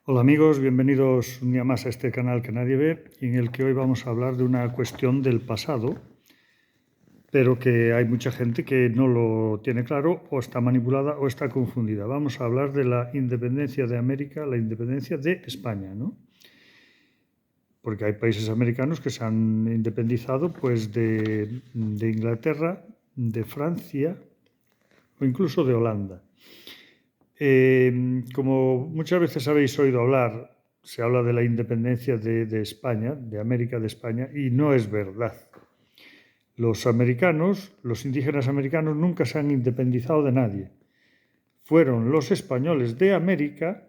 Hola amigos, bienvenidos un día más a este canal que nadie ve, en el que hoy vamos a hablar de una cuestión del pasado, pero que hay mucha gente que no lo tiene claro, o está manipulada o está confundida. Vamos a hablar de la independencia de América, la independencia de España, ¿no? Porque hay países americanos que se han independizado pues de Inglaterra, de Francia o incluso de Holanda. Como muchas veces habéis oído hablar, se habla de la independencia de España, de América de España, y no es verdad. Los americanos, los indígenas americanos, nunca se han independizado de nadie. Fueron los españoles de América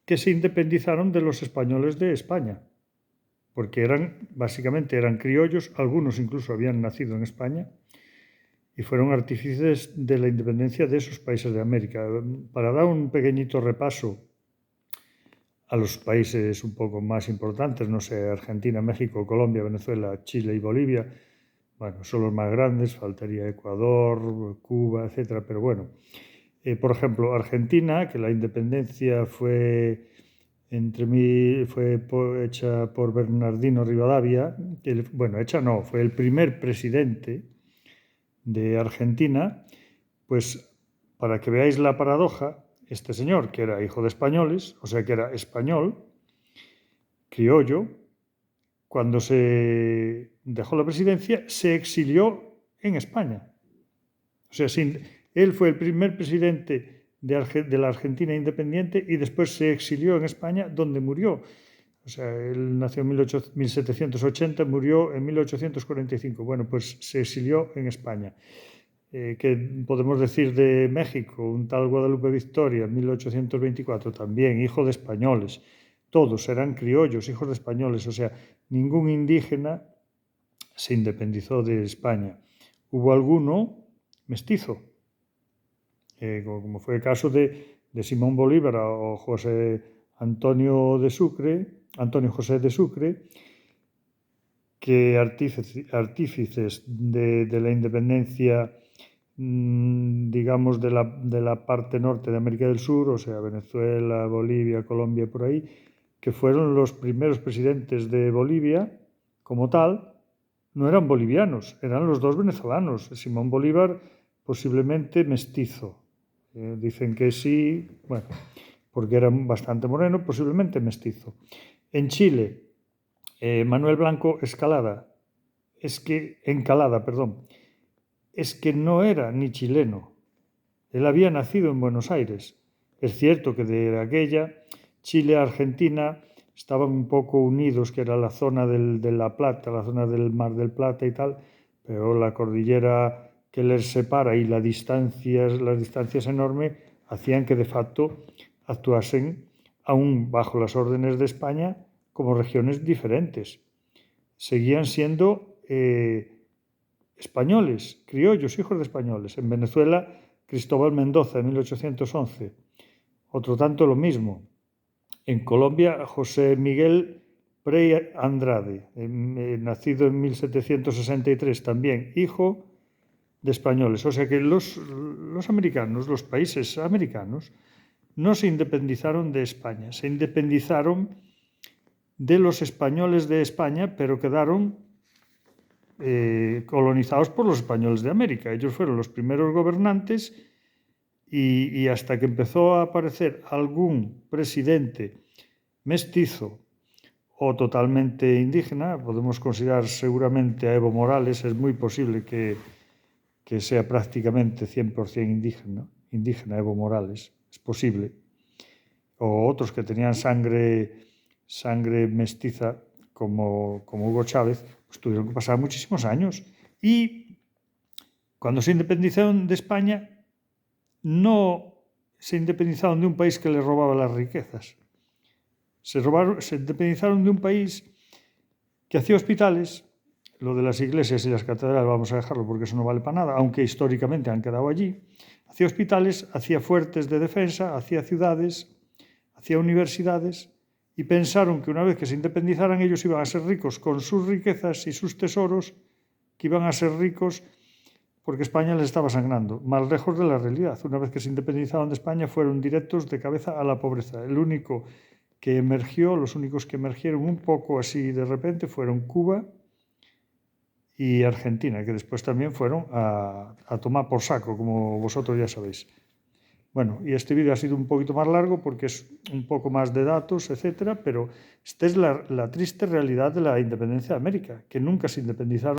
que se independizaron de los españoles de España, porque básicamente eran criollos, algunos incluso habían nacido en España, y fueron artífices de la independencia de esos países de América. Para dar un pequeñito repaso a los países un poco más importantes, no sé, Argentina, México, Colombia, Venezuela, Chile y Bolivia, bueno, son los más grandes, faltaría Ecuador, Cuba, etcétera, pero bueno. Por ejemplo, Argentina, que la independencia fue hecha por Bernardino Rivadavia, hecha no, fue el primer presidente de Argentina, pues para que veáis la paradoja, este señor, que era hijo de españoles, o sea que era español, criollo, cuando se dejó la presidencia, se exilió en España. O sea, él fue el primer presidente de la Argentina independiente y después se exilió en España, donde murió. O sea, él nació en 1780, murió en 1845. Bueno, pues se exilió en España. ¿Qué podemos decir de México? Un tal Guadalupe Victoria, 1824, también hijo de españoles. Todos eran criollos, hijos de españoles. O sea, ningún indígena se independizó de España. Hubo alguno mestizo, como fue el caso de Simón Bolívar o Antonio José de Sucre, que artífices de la independencia, digamos, de la parte norte de América del Sur, o sea, Venezuela, Bolivia, Colombia, por ahí, que fueron los primeros presidentes de Bolivia, como tal, no eran bolivianos, eran los dos venezolanos. Simón Bolívar, posiblemente mestizo. Dicen que sí, bueno, porque era bastante moreno, posiblemente mestizo. En Chile, Manuel Blanco Encalada, es que no era ni chileno. Él había nacido en Buenos Aires. Es cierto que de aquella, Chile y Argentina estaban un poco unidos, que era la zona de La Plata, la zona del Mar del Plata y tal, pero la cordillera que les separa y las distancias enormes hacían que de facto actuasen, aún bajo las órdenes de España, como regiones diferentes. Seguían siendo españoles, criollos, hijos de españoles. En Venezuela, Cristóbal Mendoza, en 1811. Otro tanto lo mismo. En Colombia, José Miguel Prey Andrade, nacido en 1763, también hijo de españoles. O sea que los americanos, los países americanos, no se independizaron de España, se independizaron de los españoles de España, pero quedaron colonizados por los españoles de América. Ellos fueron los primeros gobernantes y hasta que empezó a aparecer algún presidente mestizo o totalmente indígena, podemos considerar seguramente a Evo Morales, es muy posible que sea prácticamente 100% indígena Evo Morales, es posible, o otros que tenían sangre mestiza como Hugo Chávez, pues tuvieron que pasar muchísimos años. Y cuando se independizaron de España, no se independizaron de un país que les robaba las riquezas. Se independizaron de un país que hacía hospitales, lo de las iglesias y las catedrales vamos a dejarlo porque eso no vale para nada, aunque históricamente han quedado allí. Hacía hospitales, hacía fuertes de defensa, hacía ciudades, hacía universidades, y pensaron que una vez que se independizaran ellos iban a ser ricos con sus riquezas y sus tesoros, que iban a ser ricos porque España les estaba sangrando, más lejos de la realidad. Una vez que se independizaron de España fueron directos de cabeza a la pobreza. El único que emergió, los únicos que emergieron un poco así de repente fueron Cuba y Argentina, que después también fueron a tomar por saco, como vosotros ya sabéis. Bueno, y este vídeo ha sido un poquito más largo porque es un poco más de datos, etcétera, pero esta es la triste realidad de la independencia de América, que nunca se independizaron.